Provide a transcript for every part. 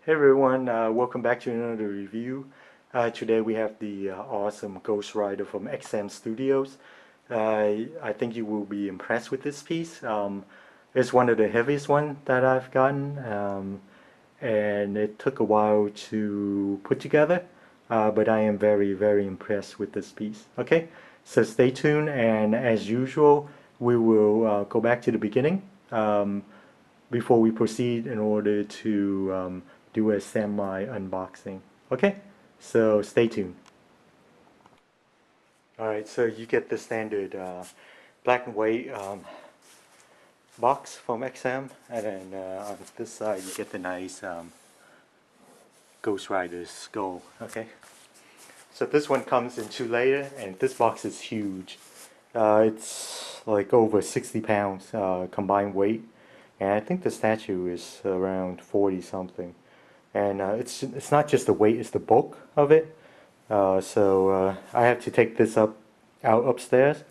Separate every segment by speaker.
Speaker 1: Hey everyone, welcome back to another review. Today we have the awesome Ghost Rider from XM Studios. I think you will be impressed with this piece. It's one of the heaviest one that I've gotten, and it took a while to put together, but I am very impressed with this piece. Okay, so stay tuned, and as usual, we will go back to the beginning. Before we proceed in order to do a semi unboxing. Okay, so stay tuned. Alright, so you get the standard black and white box from XM, and then on this side you get the nice Ghost Rider skull. Okay, so this one comes in 2 layer, and this box is huge. It's like over 60 pounds combined weight, and I think the statue is around 40 something. And it's not just the weight, it's the bulk of it. So I have to take this out upstairs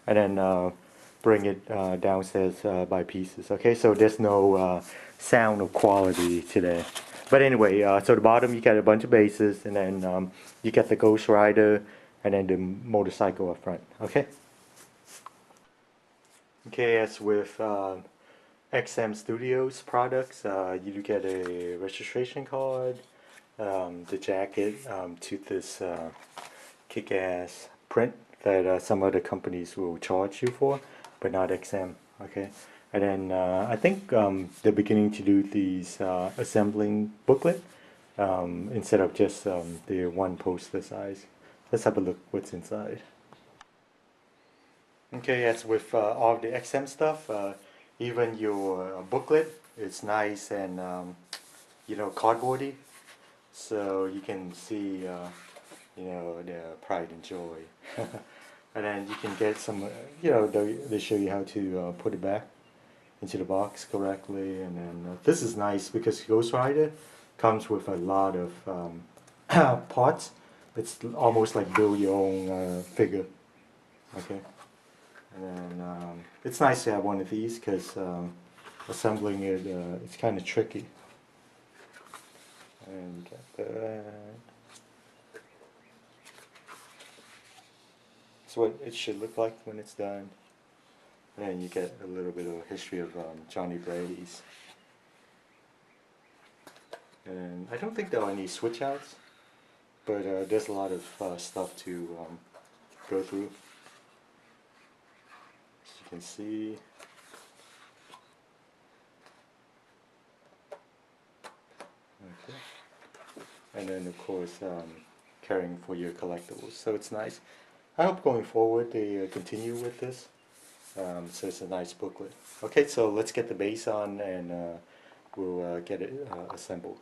Speaker 1: and then bring it downstairs by pieces. Okay, so there's no sound or quality today. But anyway, so the bottom you get a bunch of bases, and then you get the Ghost Rider and then the motorcycle up front. Okay. Okay, as with XM Studios products, you do get a registration card, the jacket to this kick-ass print that some other companies will charge you for, but not XM. Okay, and then I think they're beginning to do these assembling booklet instead of just the one poster size. Let's have a look what's inside. Okay, as with all the XM stuff, even your booklet is nice and cardboardy, so you can see the pride and joy. And then you can get some, they show you how to put it back into the box correctly. And then this is nice because Ghost Rider comes with a lot of parts. It's almost like build your own figure. Okay. And then it's nice to have one of these because assembling it, it's kind of tricky. And you got that. That's what it should look like when it's done. And then you get a little bit of a history of Johnny Brady's. And I don't think there are any switch outs, but there's a lot of stuff to go through. As you can see. Okay. And then of course carrying for your collectibles, so it's nice. I hope going forward they continue with this. So it's a nice booklet. Okay, so let's get the base on and we'll get it assembled.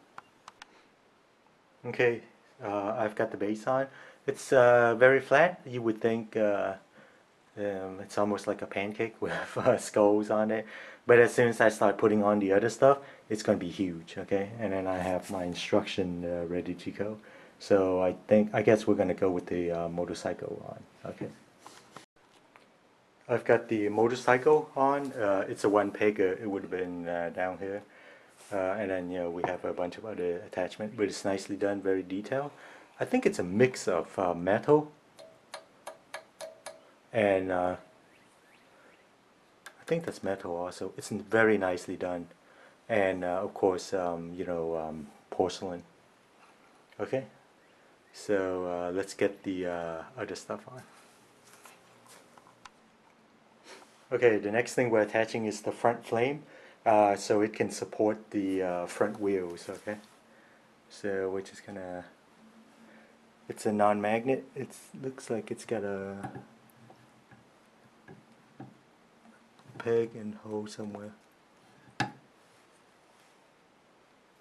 Speaker 1: Okay, I've got the base on. It's very flat. You would think it's almost like a pancake with skulls on it. But as soon as I start putting on the other stuff, it's going to be huge, okay? And then I have my instruction ready to go. So I guess we're going to go with the motorcycle on, okay? I've got the motorcycle on. It's a one pegger. It would have been down here. And then we have a bunch of other attachment, but it's nicely done, very detailed. I think it's a mix of metal and I think that's metal also. It's very nicely done, and of course porcelain. Okay, so let's get the other stuff on. Okay, the next thing we're attaching is the front flame, so it can support the front wheels. Okay, so we're just gonna, it's a non-magnet. It looks like it's got a peg and hole somewhere.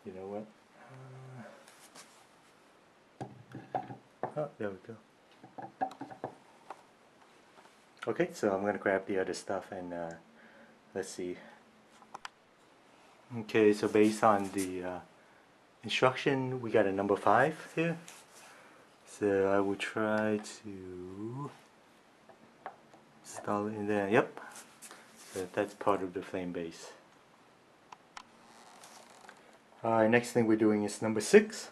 Speaker 1: You know what? Oh, there we go. Okay, so I'm gonna grab the other stuff and let's see. Okay, so based on the instruction, we got a number 5 here. So I will try to install it in there. Yep. So that's part of the flame base. Alright, next thing we're doing is number 6.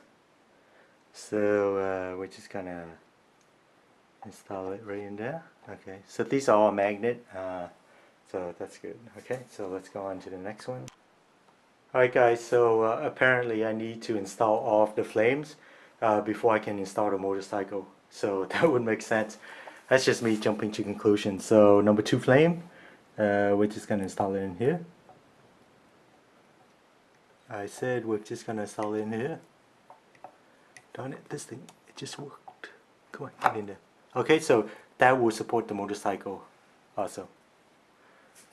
Speaker 1: So we're just gonna install it right in there. Okay, so these are all magnet, so that's good. Okay, so let's go on to the next one. Alright guys, so apparently I need to install all of the flames before I can install the motorcycle. So that would make sense. That's just me jumping to conclusions. So number 2 flame, we're just gonna install it in here. I said we're just gonna install it in here. Darn it, this thing, it just worked. Come on, get in there. Okay, so that will support the motorcycle also.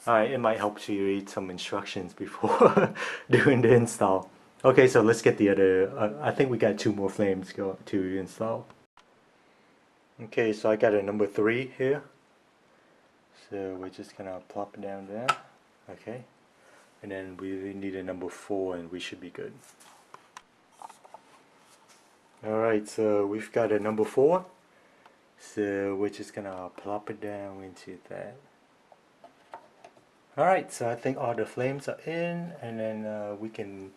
Speaker 1: Alright, it might help to read some instructions before doing the install. Okay, so let's get the other, I think we got 2 more flames to install. Okay, so I got a number 3 here. So we're just gonna plop it down there. Okay, and then we need a number 4 and we should be good. Alright, so we've got a number 4. So we're just gonna plop it down into that. Alright, so I think all the flames are in, and then we can,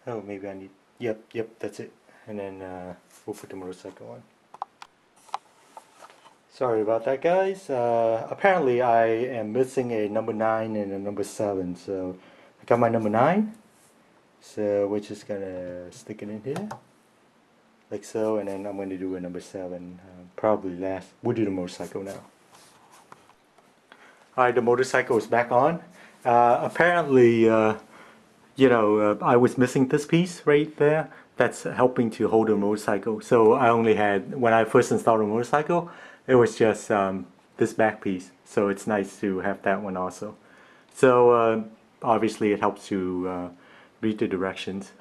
Speaker 1: oh maybe I need, yep, that's it. And then we'll put the motorcycle on. Sorry about that guys, apparently I am missing a number 9 and a number 7, so I got my number 9, so we're just gonna stick it in here, like so, and then I'm going to do a number 7, probably last. We'll do the motorcycle now. Alright, the motorcycle is back on. Apparently, I was missing this piece right there. That's helping to hold the motorcycle. So I only had, when I first installed the motorcycle, it was just this back piece. So it's nice to have that one also. So obviously it helps to read the directions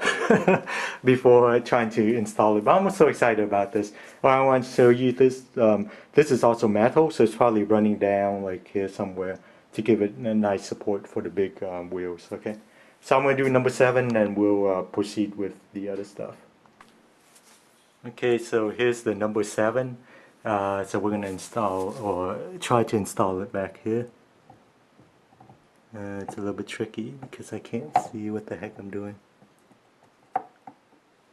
Speaker 1: before trying to install it. But I'm so excited about this. Well, I want to show you this. This is also metal, so it's probably running down like here somewhere to give it a nice support for the big wheels. Okay, so I'm going to do number 7 and we'll proceed with the other stuff. Okay, so here's the number 7. So we're going to install, or try to install it back here. It's a little bit tricky because I can't see what the heck I'm doing.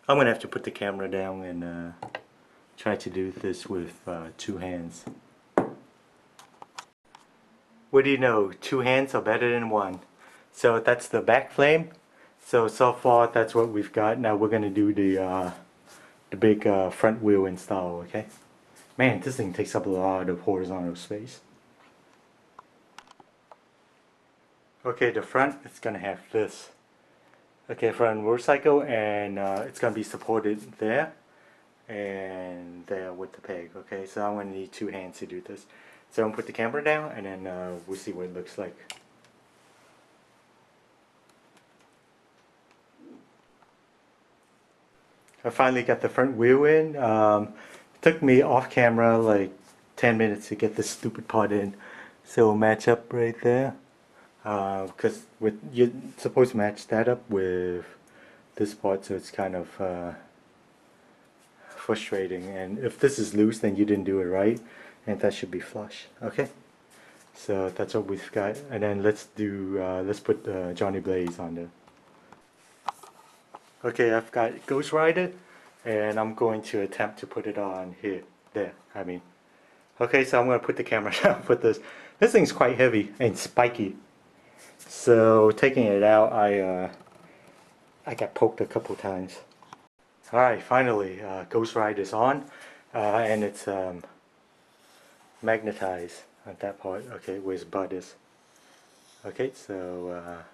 Speaker 1: I'm gonna have to put the camera down and try to do this with 2 hands. What do you know? 2 hands are better than 1. So that's the back flame. So far that's what we've got. Now we're gonna do the big front wheel install. Okay. Man, this thing takes up a lot of horizontal space. Okay, the front is gonna have this. Okay, front motorcycle, and it's gonna be supported there and there with the peg. Okay, so I'm gonna need 2 hands to do this. So I'm gonna put the camera down, and then we'll see what it looks like. I finally got the front wheel in. It took me off camera like 10 minutes to get this stupid part in. So match up right there. Because you're supposed to match that up with this part, so it's kind of frustrating. And if this is loose, then you didn't do it right, and that should be flush. Okay, so that's what we've got. And then let's put Johnny Blaze on there. Okay, I've got Ghost Rider, and I'm going to attempt to put it on here. There, I mean. Okay, so I'm going to put the camera down. Put this. This thing's quite heavy and spiky. So taking it out, I got poked a couple times. Alright, finally, Ghost Ride is on, and it's magnetized on that part. Okay, where his butt is. Okay, so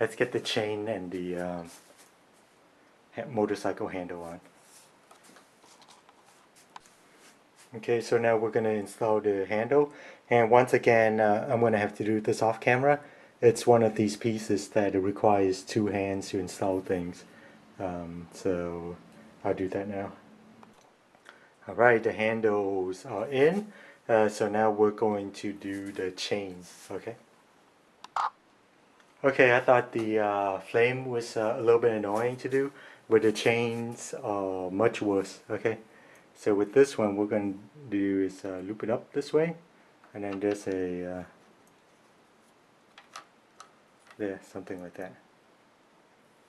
Speaker 1: let's get the chain and the motorcycle handle on. Okay, so now we're going to install the handle, and once again I'm going to have to do this off camera. It's one of these pieces that requires 2 hands to install things, so I'll do that now. Alright, the handles are in, so now we're going to do the chains. Okay. Okay, I thought the flame was a little bit annoying to do, but the chains are much worse. Okay, so with this one, we're going to do is loop it up this way, and then there's a there, something like that.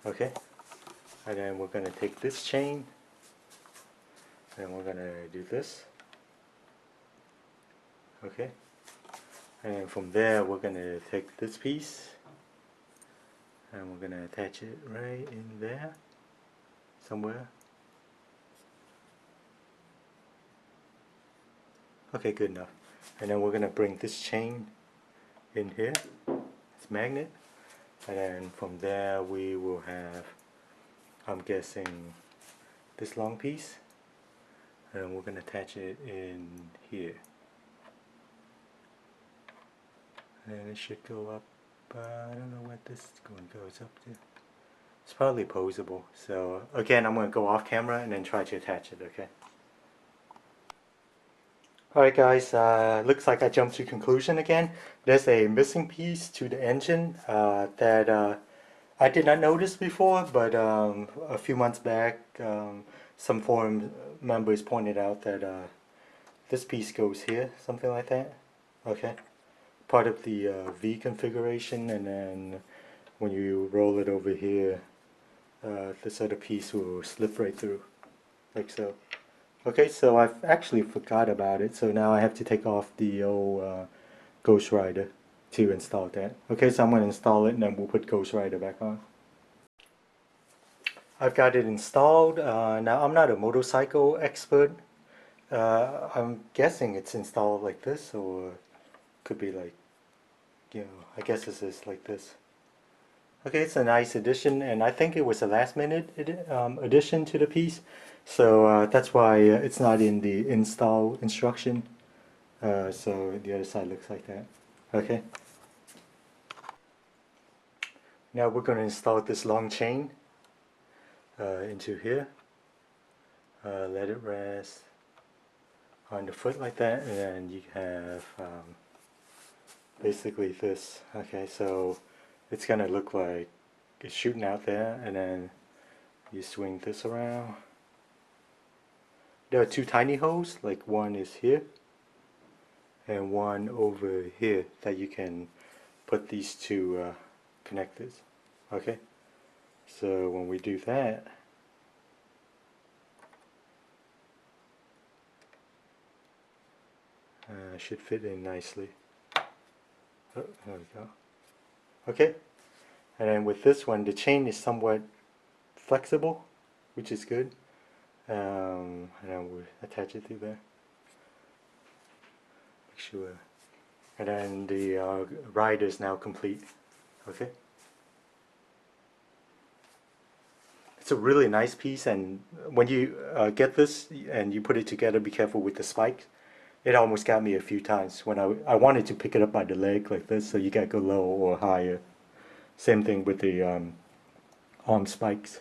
Speaker 1: Okay, And then we're going to take this chain and we're going to do this. Okay, and then from there we're going to take this piece and we're going to attach it right in there somewhere. Okay, good enough. And then we're going to bring this chain in here, it's magnet, and then from there we will have, I'm guessing, this long piece, and we're going to attach it in here, and it should go up. I don't know what this one goes up to. It's probably posable, so again I'm going to go off camera and then try to attach it. Okay. Alright guys, looks like I jumped to conclusion again. There's a missing piece to the engine that I did not notice before, but a few months back some forum members pointed out that this piece goes here, something like that. Okay, part of the V configuration, and then when you roll it over here, this other piece will slip right through, like so. Okay, so I've actually forgot about it, so now I have to take off the old Ghost Rider to install that. Okay, so I'm going to install it and then we'll put Ghost Rider back on. I've got it installed. Now I'm not a motorcycle expert. I'm guessing it's installed like this, or could be like, I guess this is like this. Okay, it's a nice addition, and I think it was a last minute addition to the piece. So that's why it's not in the install instruction. So the other side looks like that. Okay. Now we're going to install this long chain into here. Let it rest on the foot like that, and then you have basically this. Okay, so it's going to look like it's shooting out there, and then you swing this around. There are two tiny holes, like one is here and one over here that you can put these two connectors. Okay, so when we do that, should fit in nicely. Oh, there we go. Okay, and then with this one, the chain is somewhat flexible, which is good. And then we'll attach it through there. Make sure. And then the rider is now complete. Okay. It's a really nice piece, and when you get this and you put it together, be careful with the spikes. It almost got me a few times when I wanted to pick it up by the leg like this, so you gotta go low or higher. Same thing with the arm spikes.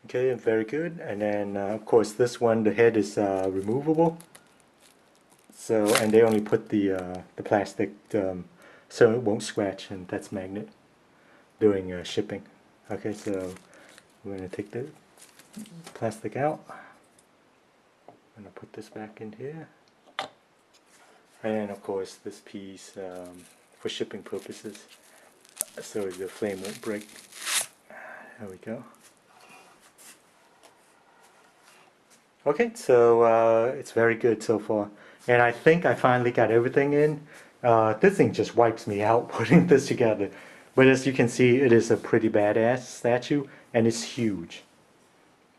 Speaker 1: Okay, very good. And then of course this one, the head is removable. So, and they only put the plastic so it won't scratch, and that's magnet during shipping. Okay, so we're going to take the plastic out. I'm going to put this back in here. And of course this piece for shipping purposes, so the flame won't break. There we go. Okay, so it's very good so far. And I think I finally got everything in. This thing just wipes me out putting this together. But as you can see, it is a pretty badass statue, and it's huge.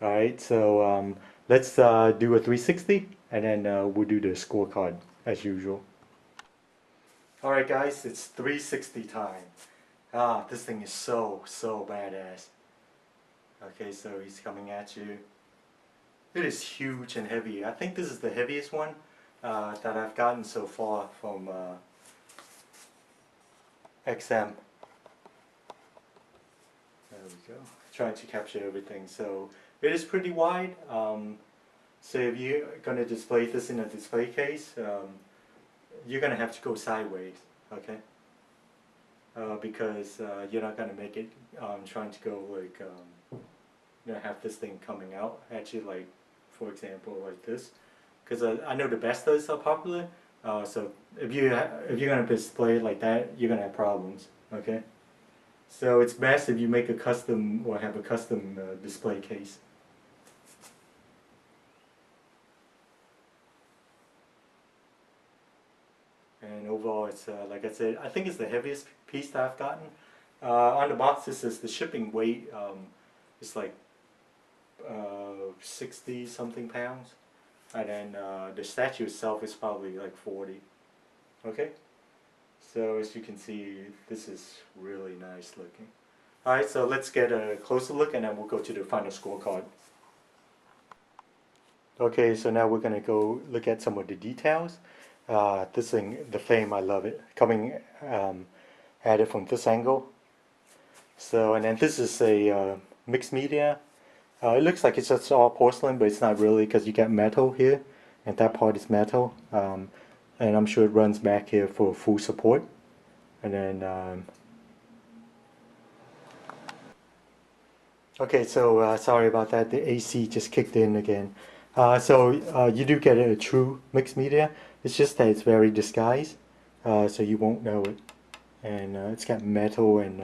Speaker 1: Alright, so let's do a 360, and then we'll do the scorecard as usual. Alright guys, it's 360 time. This thing is so badass. Okay, so he's coming at you. It is huge and heavy. I think this is the heaviest one that I've gotten so far from XM. There we go. Trying to capture everything. So it is pretty wide. So if you're going to display this in a display case, you're going to have to go sideways, okay? Because you're not going to make it trying to go like, have this thing coming out at you, like, for example, like this. Because I know the Vestas are popular, so if you're going to display it like that, you're going to have problems, okay? So it's best if you make a custom or have a custom display case. And overall, it's like I said, I think it's the heaviest piece that I've gotten. On the box, this is the shipping weight. It's like 60 something pounds, and then the statue itself is probably like 40. Okay, so as you can see, this is really nice looking. All right, so let's get a closer look, and then we'll go to the final scorecard. Okay, so now we're gonna go look at some of the details. This thing, the frame, I love it. Coming at it from this angle. So, and then this is a mixed media. It looks like it's just all porcelain, but it's not really because you got metal here, and that part is metal. And I'm sure it runs back here for full support. And then, okay, so sorry about that. The AC just kicked in again. You do get a true mixed media. It's just that it's very disguised, so you won't know it. And it's got metal and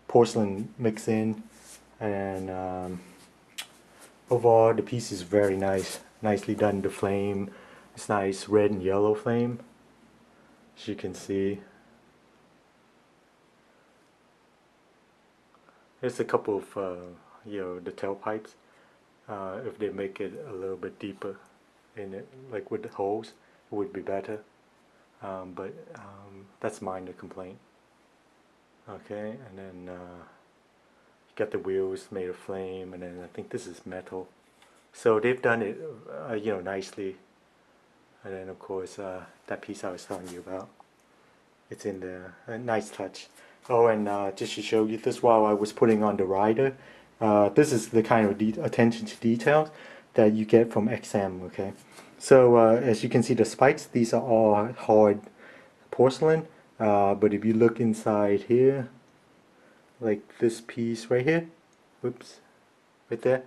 Speaker 1: porcelain mixed in, and overall the piece is very nice, nicely done. The flame, it's nice red and yellow flame, as you can see. There's a couple of the tailpipes. If they make it a little bit deeper in it, like with the holes, it would be better. But that's minor complaint. Okay, and then you got the wheels made of flame, and then I think this is metal. So they've done it, nicely. And then of course that piece I was telling you about, it's in there. A nice touch. Oh, and just to show you this, while I was putting on the rider, this is the kind of attention to details that you get from XM. Okay, so as you can see, the spikes, these are all hard porcelain. But if you look inside here, like this piece right here, whoops, right there,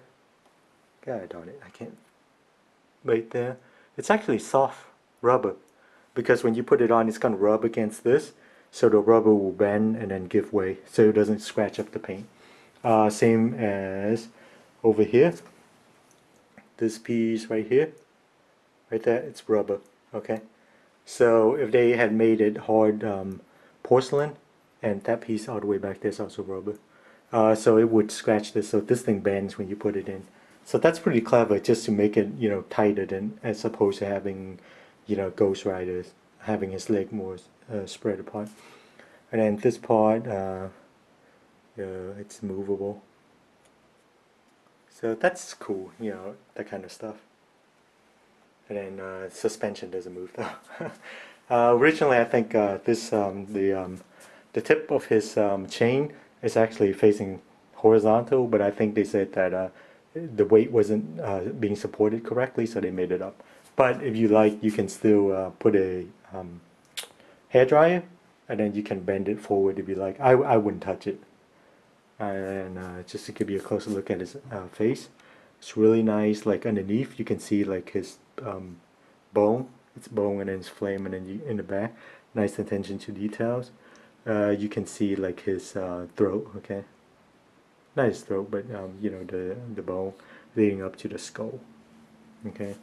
Speaker 1: god darn it, I can't, right there, it's actually soft rubber, because when you put it on, it's going to rub against this, so the rubber will bend and then give way, so it doesn't scratch up the paint. Same as over here, this piece right here, right there, it's rubber. Okay, so if they had made it hard porcelain, and that piece all the way back there is also rubber, so it would scratch this, so this thing bends when you put it in. So that's pretty clever, just to make it tighter than, as opposed to having Ghost Rider having his leg more spread apart. And then this part, it's movable. So that's cool, that kind of stuff. And then suspension doesn't move though. Originally, I think the tip of his chain is actually facing horizontal, but I think they said that the weight wasn't being supported correctly, so they made it up. But if you like, you can still put a hair dryer, and then you can bend it forward if you like. I wouldn't touch it. And just to give you a closer look at his face, it's really nice. Like underneath, you can see like his bone. It's bone, and then it's flame, and then in the back, nice attention to details. You can see like his throat. Okay, not his throat, but the bone leading up to the skull. Okay,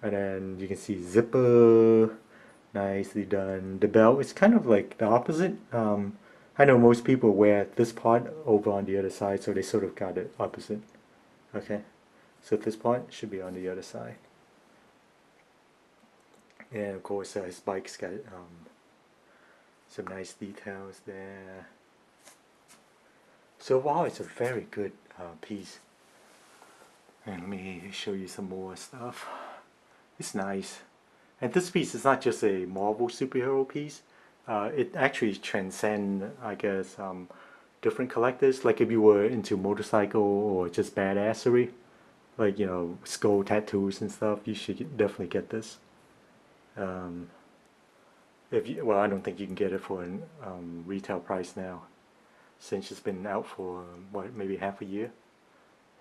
Speaker 1: and then you can see zipper, nicely done. The belt is kind of like the opposite. I know most people wear this part over on the other side, so they sort of got it opposite. Okay, so this part should be on the other side. And of course his bike's got some nice details there. So wow, it's a very good piece. And let me show you some more stuff. It's nice. And this piece is not just a Marvel superhero piece. It actually transcends, I guess, different collectors. Like if you were into motorcycle or just badassery, like skull tattoos and stuff, you should definitely get this. Well, I don't think you can get it for a retail price now, since it's been out for what, maybe half a year.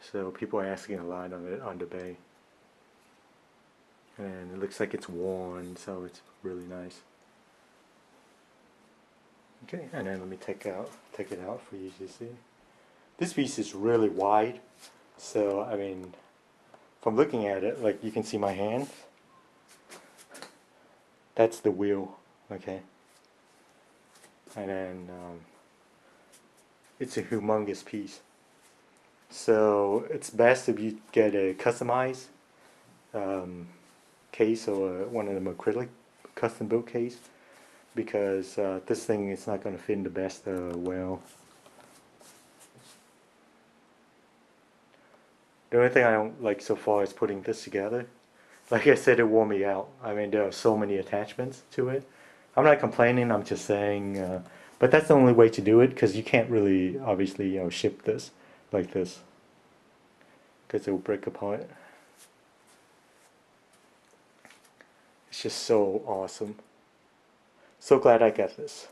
Speaker 1: So people are asking a lot on it on the bay, and it looks like it's worn, so it's really nice. Okay, and then let me take it out for you to see. This piece is really wide, so I mean, from looking at it, like you can see my hand. That's the wheel, okay? And then it's a humongous piece. So it's best if you get a customized case or one of them acrylic custom built case, because this thing is not going to fit in the best well. The only thing I don't like so far is putting this together. Like I said, it wore me out. I mean, there are so many attachments to it. I'm not complaining, I'm just saying, but that's the only way to do it, because you can't really, obviously, ship this like this, because it will break apart. It's just so awesome. So glad I got this.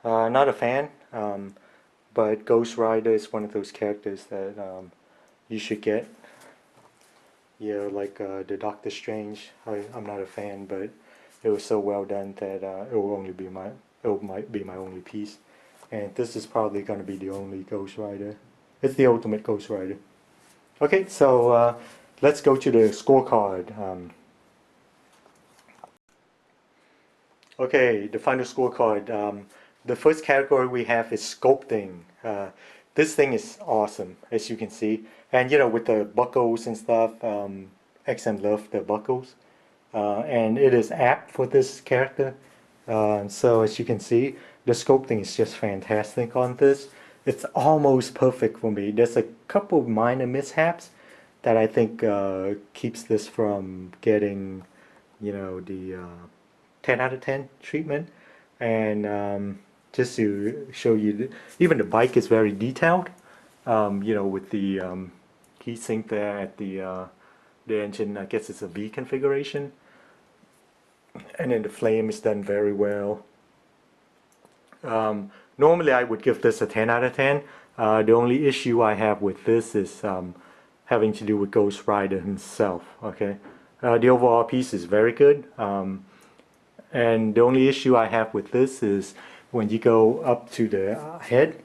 Speaker 1: Not a fan, but Ghost Rider is one of those characters that you should get. Like the Doctor Strange. I'm not a fan, but it was so well done that it might be my only piece. And this is probably going to be the only Ghost Rider. It's the ultimate Ghost Rider. Okay, so let's go to the scorecard. Okay, the final scorecard. The first category we have is sculpting. This thing is awesome, as you can see. And with the buckles and stuff, XM love the buckles. And it is apt for this character. So as you can see, the sculpting is just fantastic on this. It's almost perfect for me. There's a couple of minor mishaps that I think keeps this from getting, the 10 out of 10 treatment. And just to show you, even the bike is very detailed. With the heatsink there at the engine, I guess it's a V configuration. And then the flame is done very well. Normally I would give this a 10 out of 10. The only issue I have with this is having to do with Ghost Rider himself. Okay, the overall piece is very good. And the only issue I have with this is when you go up to the head,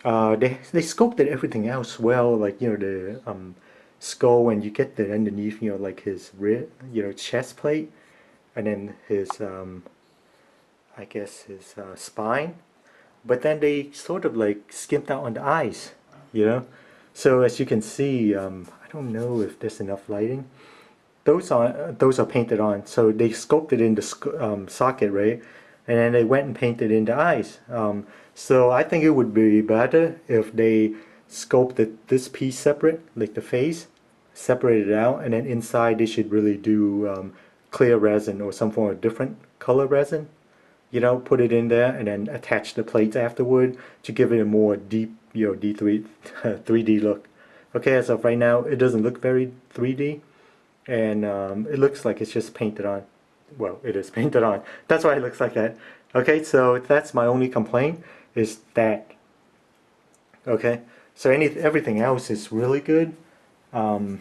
Speaker 1: they sculpted everything else well, like the skull, and you get the underneath, like his chest plate, and then his I guess his spine. But then they sort of like skimped out on the eyes, So as you can see, I don't know if there's enough lighting. Those are painted on, so they sculpted in the socket, right? And then they went and painted in the eyes. So I think it would be better if they sculpted this piece separate, like the face, separated it out, and then inside they should really do clear resin or some form of different color resin. Put it in there and then attach the plates afterward to give it a more deep, D3 3D look. Okay, as of right now, it doesn't look very 3D, and it looks like it's just painted on. Well, it is painted on. That's why it looks like that. Okay, so that's my only complaint, is that. Okay, so everything else is really good. So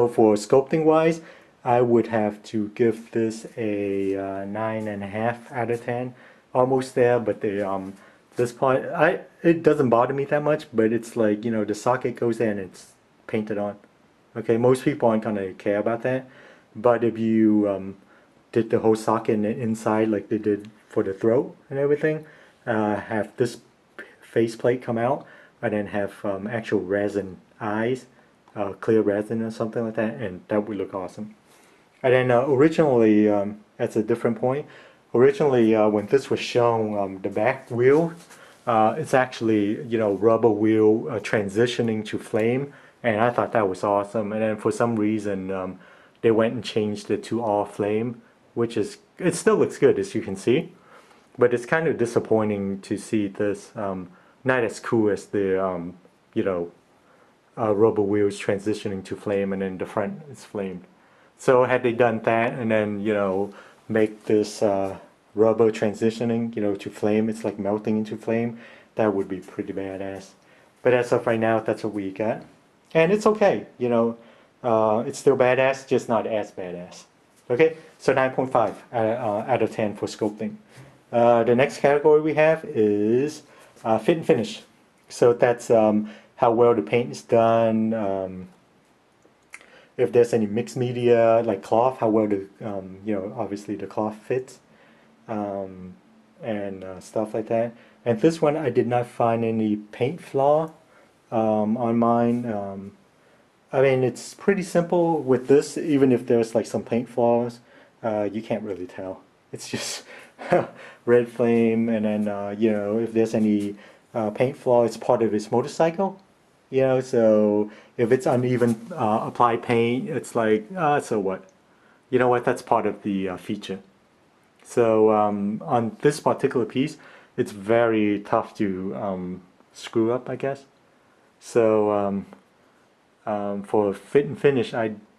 Speaker 1: for sculpting wise, I would have to give this a 9.5 out of 10. Almost there, but this part, it doesn't bother me that much, but it's like, the socket goes in and it's painted on. Okay, most people aren't gonna care about that, but if you did the whole socket and the inside like they did for the throat and everything, have this faceplate come out, and then have actual resin eyes, clear resin or something like that, and that would look awesome. And then originally, that's a different point. Originally, when this was shown, the back wheel, it's actually rubber wheel transitioning to flame, and I thought that was awesome. And then for some reason, they went and changed it to all flame, which is, it still looks good, as you can see, but it's kind of disappointing to see this not as cool as the rubber wheels transitioning to flame, and then the front is flamed. So had they done that and then make this rubber transitioning to flame, it's like melting into flame, that would be pretty badass. But as of right now, that's what we got, and it's okay. It's still badass, just not as badass. Okay, so 9.5 out of 10 for sculpting. The next category we have is fit and finish. So that's how well the paint is done. If there's any mixed media like cloth, how well the obviously the cloth fits, um, and stuff like that. And this one I did not find any paint flaw on mine. I mean, it's pretty simple with this. Even if there's like some paint flaws, you can't really tell. It's just red flame, and then if there's any paint flaw, it's part of his motorcycle. So if it's uneven applied paint, it's like, so what? You know what? That's part of the feature. So on this particular piece, it's very tough to screw up, I guess. So for fit and finish,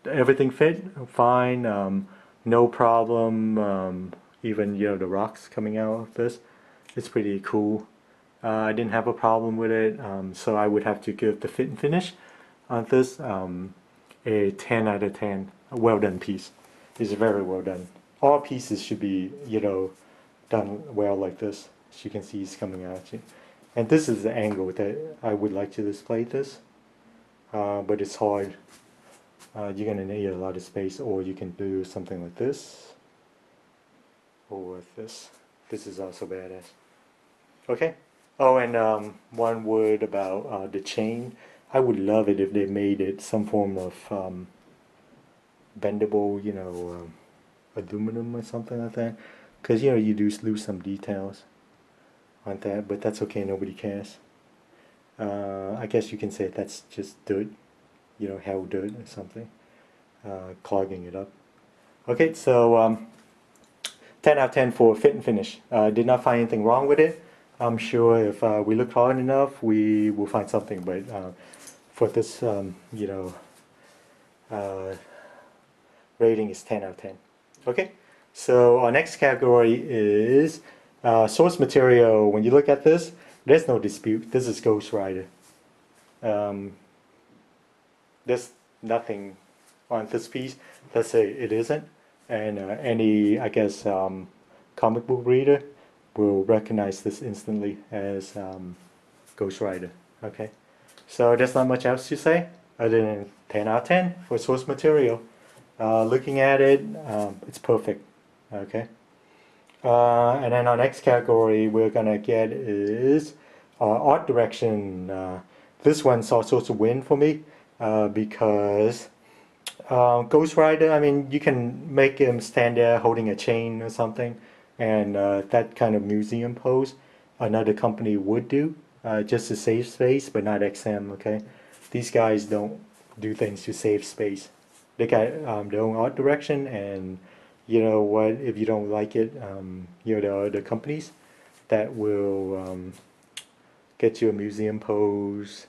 Speaker 1: everything fit fine, no problem. Even the rocks coming out of this, it's pretty cool. I didn't have a problem with it, so I would have to give the fit and finish on this a 10 out of 10. A well done piece. It's very well done. All pieces should be done well like this. As you can see, it's coming at you. And this is the angle that I would like to display this. But it's hard. You're gonna need a lot of space, or you can do something like this, or this. This is also badass. Okay. Oh, and one word about the chain. I would love it if they made it some form of bendable, aluminum or something like that. Because you do lose some details on that, but that's okay. Nobody cares. I guess you can say that's just dirt, hell dirt or something, clogging it up. Okay, so 10 out of 10 for fit and finish. Did not find anything wrong with it. I'm sure if we look hard enough, we will find something. But for this, rating is 10 out of 10. Okay, so our next category is source material. When you look at this, there's no dispute. This is Ghost Rider. There's nothing on this piece that say it isn't. And any, I guess, comic book reader will recognize this instantly as Ghost Rider. Okay, so there's not much else to say other than 10 out of 10 for source material. Looking at it, it's perfect. Okay. And then our next category we're gonna get is art direction. This one's also a win for me because Ghost Rider, I mean, you can make him stand there holding a chain or something, and that kind of museum pose another company would do just to save space, but not XM. Okay, these guys don't do things to save space. They got their own art direction, and you know what? If you don't like it, there are other companies that will get you a museum pose,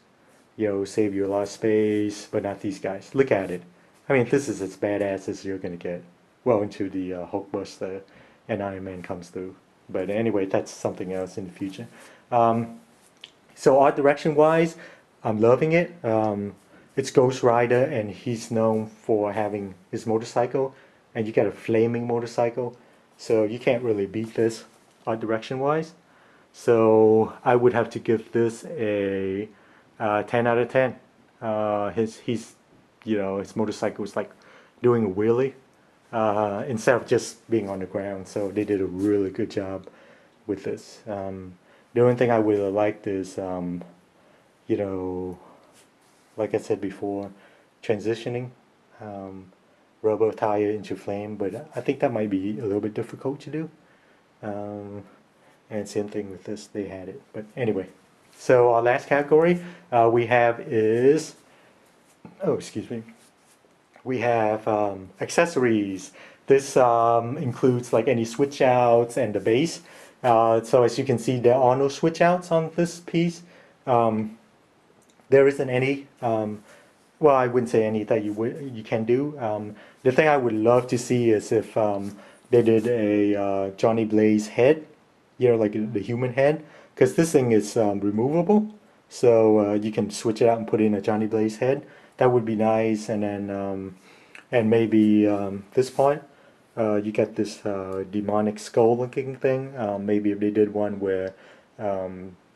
Speaker 1: save you a lot of space, but not these guys. Look at it. I mean, this is as badass as you're gonna get. Well, into the Hulkbuster and Iron Man comes through. But anyway, that's something else in the future. So art direction wise, I'm loving it. It's Ghost Rider, and he's known for having his motorcycle, and you got a flaming motorcycle, so you can't really beat this art direction wise. So I would have to give this a 10 out of 10. His motorcycle was like doing a wheelie instead of just being on the ground. So they did a really good job with this. The only thing I would have liked is, like I said before, transitioning rubber tire into flame, but I think that might be a little bit difficult to do. And same thing with this, they had it. But anyway, so our last category we have is, we have accessories. This includes like any switch outs and the base. So as you can see, there are no switch outs on this piece. There isn't any. Well, I wouldn't say any that you can do. The thing I would love to see is if they did a Johnny Blaze head, like the human head, because this thing is removable, so you can switch it out and put in a Johnny Blaze head. That would be nice. And then and maybe this part, you get this demonic skull looking thing. Maybe if they did one where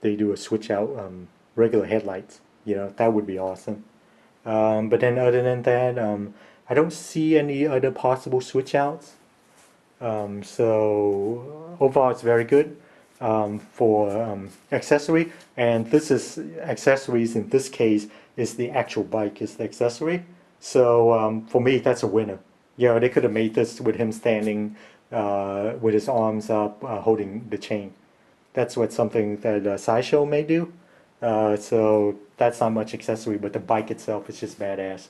Speaker 1: they do a switch out regular headlights, that would be awesome. But then other than that, I don't see any other possible switch outs. So overall, it's very good for accessory. And this is accessories in this case is the actual bike is the accessory. So for me, that's a winner. They could have made this with him standing with his arms up, holding the chain. That's what something that Sideshow may do. So that's not much accessory, but the bike itself is just badass,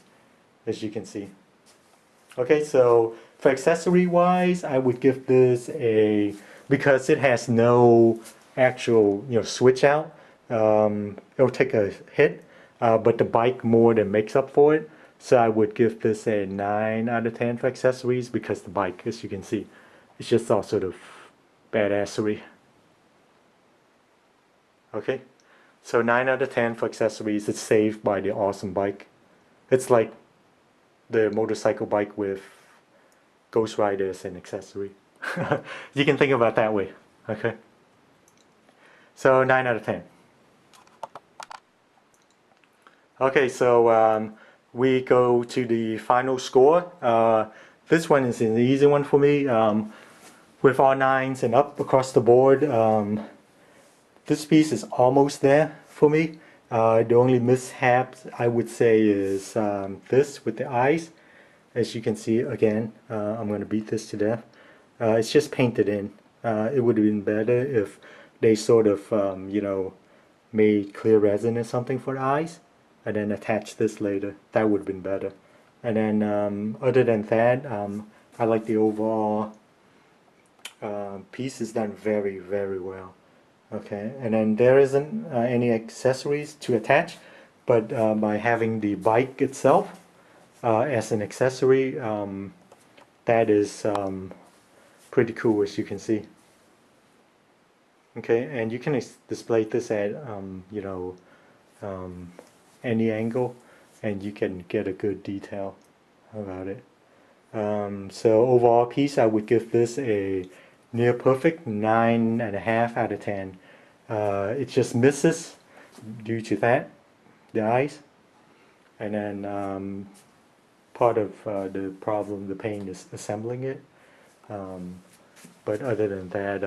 Speaker 1: as you can see. Okay, so for accessory wise, I would give this a, because it has no actual switch out. It'll take a hit, but the bike more than makes up for it. So I would give this a 9 out of 10 for accessories because the bike, as you can see, it's just all sort of badassery. Okay, so 9 out of 10 for accessories. It's saved by the awesome bike. It's like the motorcycle bike with Ghost Rider as an accessory. You can think about it that way. Okay, so 9 out of 10. Okay, so we go to the final score. This one is an easy one for me. With all 9s and up across the board, this piece is almost there for me. The only mishaps I would say is this with the eyes. As you can see, again, I'm going to beat this to death. It's just painted in. It would have been better if they sort of, made clear resin or something for the eyes, and then attach this later. That would have been better. And then, other than that, I like the overall piece is done very, very well. Okay, and then there isn't any accessories to attach, but by having the bike itself as an accessory, that is pretty cool, as you can see. Okay, and you can display this at any angle, and you can get a good detail about it. So overall piece, I would give this a near perfect 9.5 out of 10. It just misses due to that, the eyes, and then part of the problem, the pain, is assembling it. But other than that,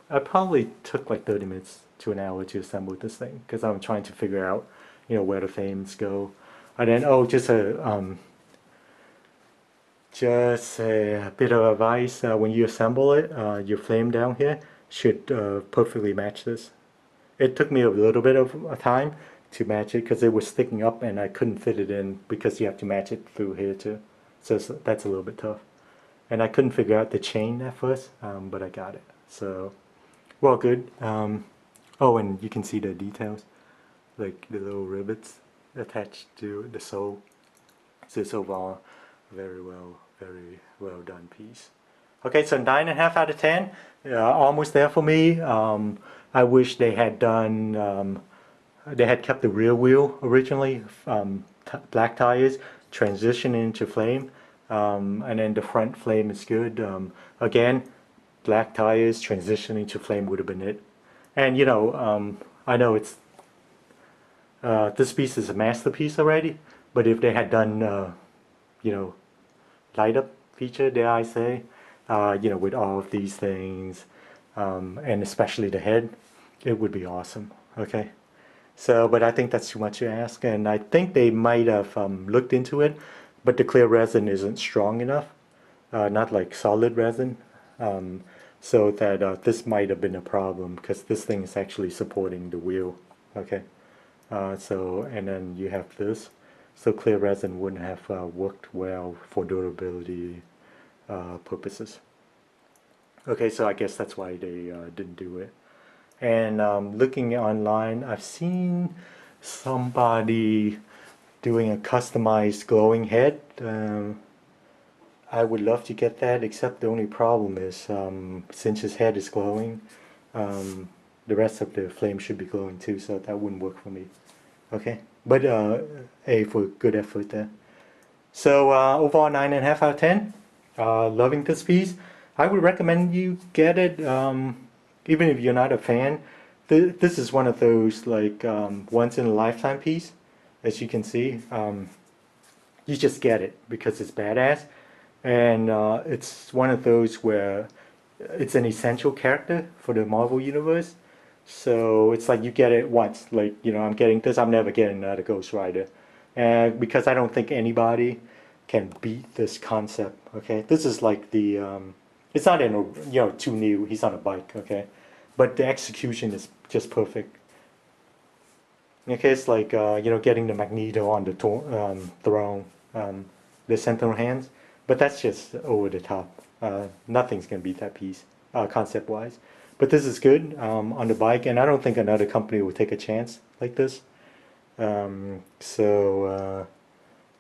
Speaker 1: I probably took like 30 minutes to an hour to assemble this thing because I'm trying to figure out, where the frames go. And then, just a bit of advice: when you assemble it, your flame down here should perfectly match this. It took me a little bit of a time to match it because it was sticking up and I couldn't fit it in because you have to match it through here too. So that's a little bit tough. And I couldn't figure out the chain at first, but I got it. So, well, good. And you can see the details, like the little rivets attached to the sole. So it's overall very well done piece. Okay, so 9.5 out of 10, almost there for me. I wish they had done, they had kept the rear wheel originally, black tires, transition into flame, and then the front flame is good. Again, black tires, transitioning to flame would have been it. And I know it's, this piece is a masterpiece already, but if they had done, light up feature, dare I say, with all of these things, and especially the head, it would be awesome. Okay, so but I think that's too much to ask, and I think they might have looked into it, but the clear resin isn't strong enough, not like solid resin, so that this might have been a problem because this thing is actually supporting the wheel. Okay, so and then you have this, so clear resin wouldn't have worked well for durability purposes. Okay, so I guess that's why they didn't do it. And looking online, I've seen somebody doing a customized glowing head. I would love to get that, except the only problem is since his head is glowing, the rest of the flame should be glowing too, so that wouldn't work for me. Okay, but A for good effort there. So overall 9.5 out of 10. Loving this piece. I would recommend you get it, even if you're not a fan. This is one of those like once in a lifetime piece, as you can see. You just get it because it's badass, and it's one of those where it's an essential character for the Marvel universe. So it's like you get it once. Like, I'm getting this. I'm never getting another Ghost Rider, and because I don't think anybody can beat this concept. Okay, this is like the. It's not in a too new. He's on a bike. Okay, but the execution is just perfect. Okay, it's like getting the Magneto on the throne, the Sentinel hands, but that's just over the top. Nothing's gonna beat that piece, concept wise. But this is good on the bike, and I don't think another company will take a chance like this. So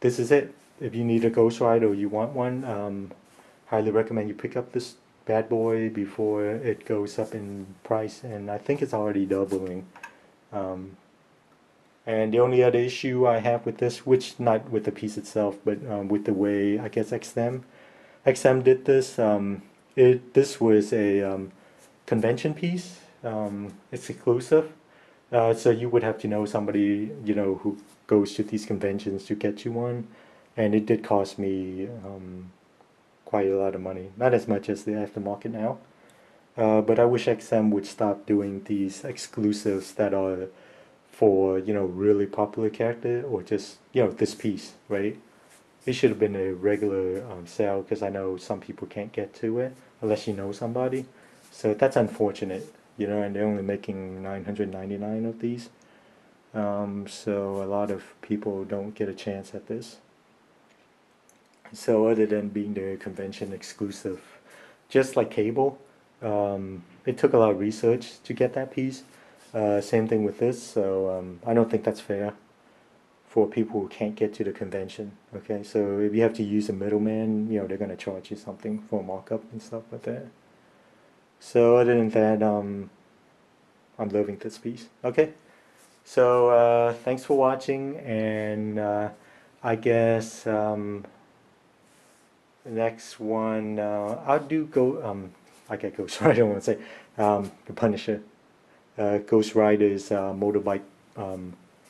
Speaker 1: this is it. If you need a Ghost Rider or you want one, highly recommend you pick up this bad boy before it goes up in price, and I think it's already doubling. Um, and the only other issue I have with this, which not with the piece itself, but with the way I guess XM did this, this was a convention piece. It's exclusive, so you would have to know somebody who goes to these conventions to get you one, and it did cost me quite a lot of money. Not as much as the aftermarket now, but I wish XM would stop doing these exclusives that are for really popular character or just this piece, right? It should have been a regular sale because I know some people can't get to it unless you know somebody. So that's unfortunate, and they're only making 999 of these. So a lot of people don't get a chance at this. So other than being the convention exclusive, just like Cable, it took a lot of research to get that piece. Same thing with this, so I don't think that's fair for people who can't get to the convention. Okay, so if you have to use a middleman, they're gonna charge you something for markup and stuff like that. So other than that, I'm loving this piece. Okay, so thanks for watching, and I guess the next one I'll do go. I get Ghost Rider. I don't want to say the Punisher. Ghost Rider's motorbike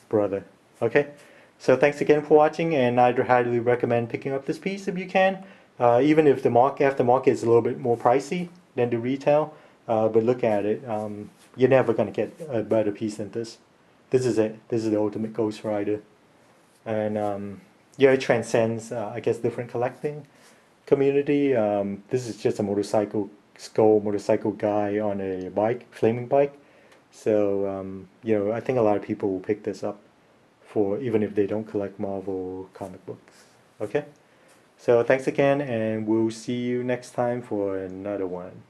Speaker 1: brother. Okay, so thanks again for watching, and I'd highly recommend picking up this piece if you can. Even if the aftermarket is a little bit more pricey than the retail, but look at it. You're never gonna get a better piece than this. This is it. This is the ultimate Ghost Rider, and it transcends, I guess, different collecting community. This is just a motorcycle guy on a bike, flaming bike. So, I think a lot of people will pick this up for even if they don't collect Marvel comic books. Okay? So, thanks again, and we'll see you next time for another one.